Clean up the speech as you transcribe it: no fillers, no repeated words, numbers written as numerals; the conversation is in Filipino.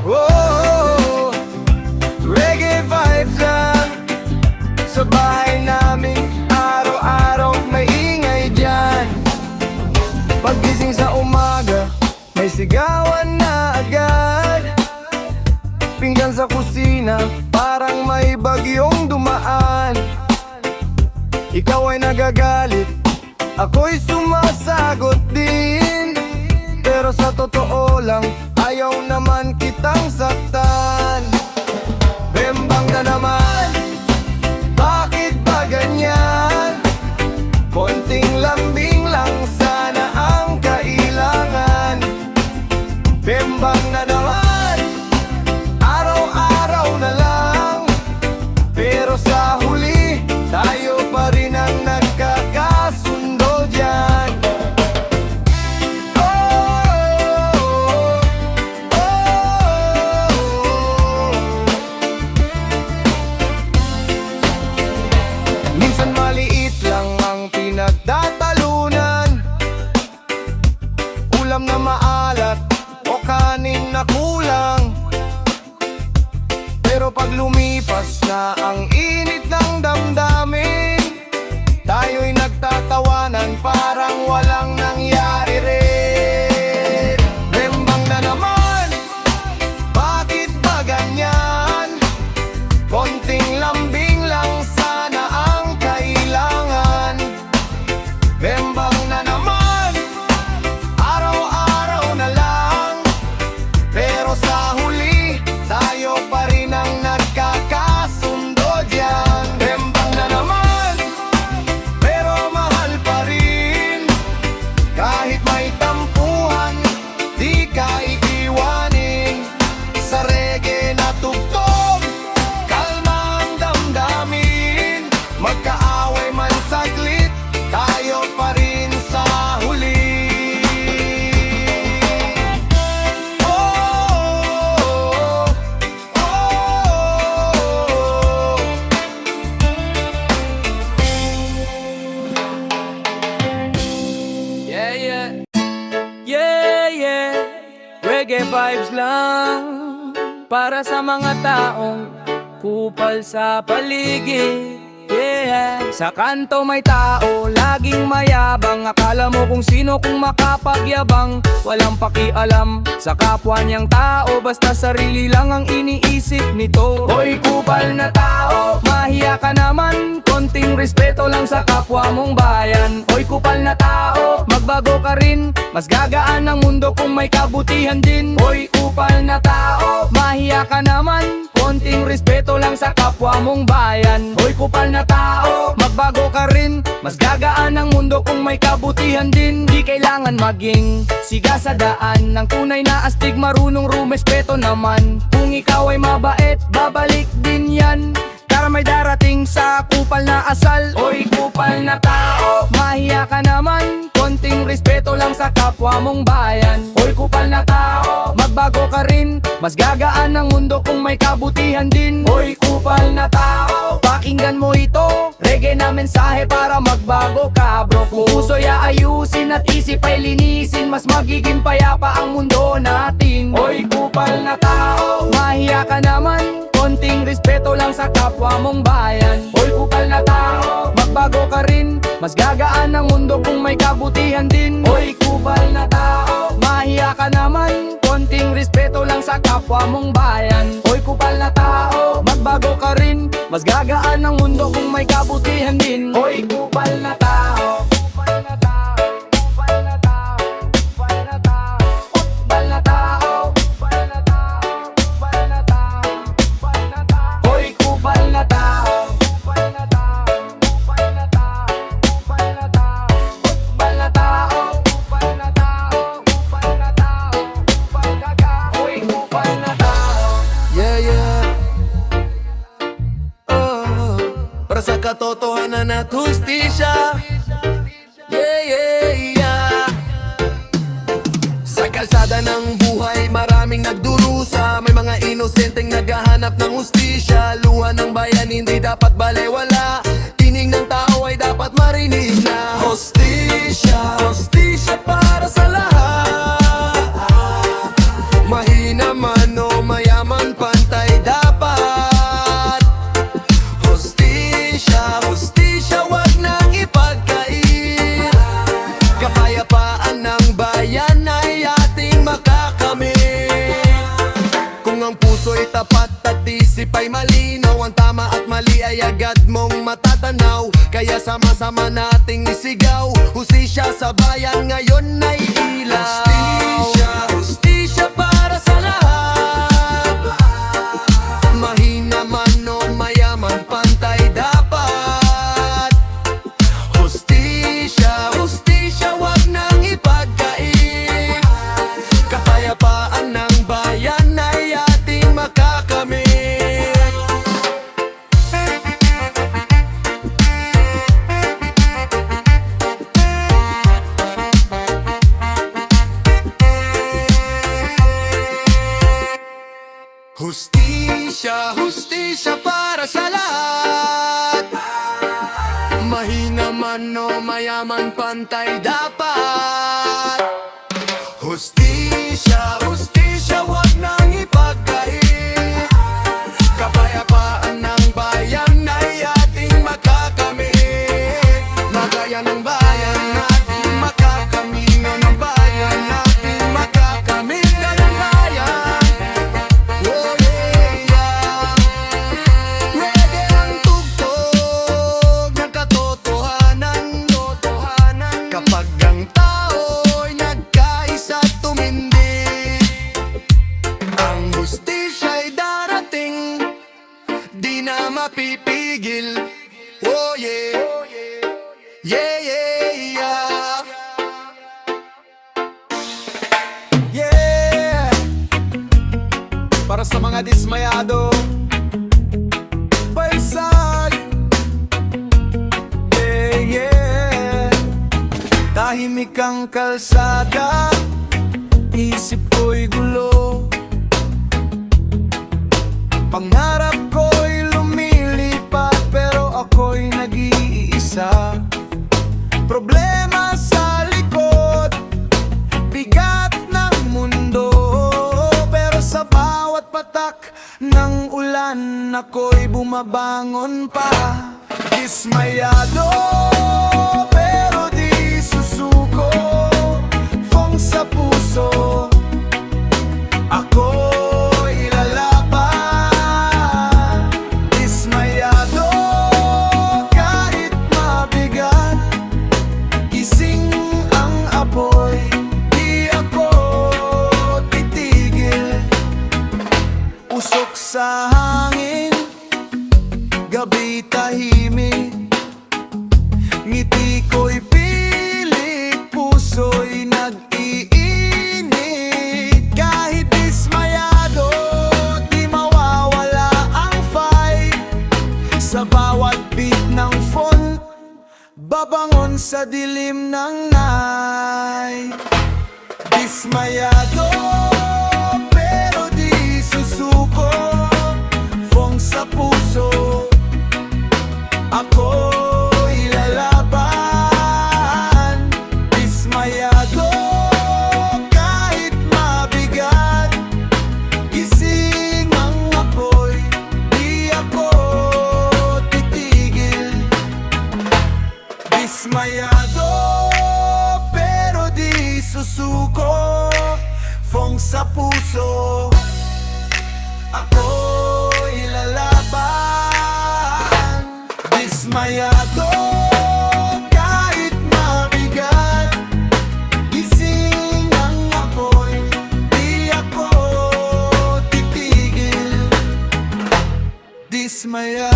Oh, reggae vibes lang sa bahay namin, araw-araw may ingay dyan. Paggising sa umaga, may sigawan na agad. Pinggan sa kusina, parang may bagyong dumaan. Ikaw ay nagagalit, ako'y sumasagot din. Pero sa totoo lang, ayaw naman kitang saktan. Bembang na naman, bakit ba ganyan? Konting lambing lang sana ang kailangan. Bembang na naman, araw-araw na lang. Pero sa huli, tayo pa rin ang nagkakasundo dyan. Minsan maliit lang ang pinagtatalunan, ulam na maalat o kanin na kulang. Pero pag lumipas na ang init ng damdamin, tayo'y nagtatawanan parang walang nangyari rin. Bembang na naman, bakit ba ganyan? Konting lambing lang sana ang kailangan. Bembang na naman, araw-araw na lang. Pero sa huli, tayo pa rin ang nagkakasundo dyan. Bembang na naman, pero mahal pa rin. Kahit may tampuhan, di ka iiwanin. Sa reggae na tugtog, kalma ang damdamin. Magkaaway man saglit, tayo pa rin sa huli. Oh, oh, oh. Yeah, yeah. Yeah, yeah. Reggae vibes lang para sa mga taong kupal sa paligid. Yeah. Sa kanto may tao, laging mayabang. Akala mo kung sino kung makapagyabang. Walang pakialam sa kapwa niyang tao, basta sarili lang ang iniisip nito. Hoy kupal na tao, mahiya ka naman. Konting respeto lang sa kapwa mong bayan. Hoy kupal na tao, magbago ka rin. Mas gagaan ang mundo kung may kabutihan din. Hoy kupal na tao, mahiya ka naman. Konting respeto lang sa kapwa mong bayan. Hoy kupal na tao, magbago ka rin. Mas gagaan ang mundo kung may kabutihan din. Di kailangan maging siga sa daan. Ng tunay na astig marunong rumespeto naman. Kung ikaw ay mabait, babalik din yan. Para may darating sa kupal na asal. Hoy kupal na tao, mahiya ka naman. Konting respeto lang sa kapwa mong bayan. Hoy kupal na tao, magbago ka rin. Mas gagaan ang mundo kung may kabutihan din. Hoy kupal na tao, pakinggan mo ito. Reggae na mensahe para magbago ka bro. Kung puso'y aayusin at isip ay linisin, mas magiging payapa ang mundo natin. Hoy kupal na tao, mahiya ka naman. Konting respeto lang sa kapwa mong bayan. Hoy kupal na tao, magbago ka rin. Mas gagaan ang mundo kung may kabutihan din. Hoy kupal na tao, mahiya ka naman. Konting respeto lang sa kapwa mong bayan. Hoy kupal na tao, magbago ka rin. Mas gagaan ang mundo kung may kabutihan din. Hoy kupal na tao, kupal na tao, kupal na tao, kupal na tao, kupal na tao, kupal na tao, kupal na tao, kupal na tao. Hoy kupal na tao, kupal na tao, kupal na tao, kupal na tao, kupal na tao, kupal na tao, kupal na tao, kupal na tao. Hoy kupal na tao. Yeah, yeah. Oh, para sa katotohanan at hustisya. Yeah, yeah, yeah. Sa kalsada ng buhay, maraming nagdurusa. May mga inosenteng naghahanap ng hustisya. Luha ng bayan hindi dapat balewala. Tining ng tao ay dapat marinig na hustisya, hustisya para sa lahat. Mahina man o may isip ay malinaw, ang tama at mali ay agad mong matatanaw. Kaya sama-sama nating isigaw, hustisya sa bayan ngayon ay ilaw. Hustisya, hustisya para sa lahat. Mahina man o mayaman, pantay dapat. Hustisya, hustisya, wag nang ipagkait. Kapayapaan ng bayan ay ating makakamit. Hustisya, hustisya para sa lahat. Mahina man o mayaman, pantay dapat. Hustisya, hustisya, wag nang ipagkait. Kapayapaan ng bayan ay ating makakamit. Magayan ng bayan natin makakamit. Ng bayan natin makakamit. Ng bayan. Oh yeah. Reggae ang tugtog ng katotohanan. Kapag ang tao'y nagkaisa at tumindig, ang hustisya'y darating, di na mapipigil. Oh yeah. Yeah, yeah, yeah. Yeah. Para sa mga dismayado, paisay. Yeah, yeah. Tahimik ang kalsada, isip ko'y gulo. Pangarap ko'y lumilipat, pero ako'y nag-iisa. Problema sa likod, bigat ng mundo, pero sa bawat patak ng ulan ako'y bumabangon pa. Dismayado pero di susuko, fong sa puso ako'y lalaban. Dismayado kahit mabigat, gising ang apoy, di ako titigil. Usok sa hangin, gabi tahimik, ngiti ko'y pilit, puso'y nag-iinit. Kahit dismayado, di mawawala ang fight. Sa bawat beat ng font, babangon sa dilim ng night. Dismayado pero di susuko, fong sa puso ako'y lalaban. Dismayado kahit mabigat, gising ang apoy, di ako titigil. Dismayado pero di susuko, fong sa puso ako'y lalaban. Dismayado kahit mabigat, gising ang apoy, di ako titigil. Dismayado.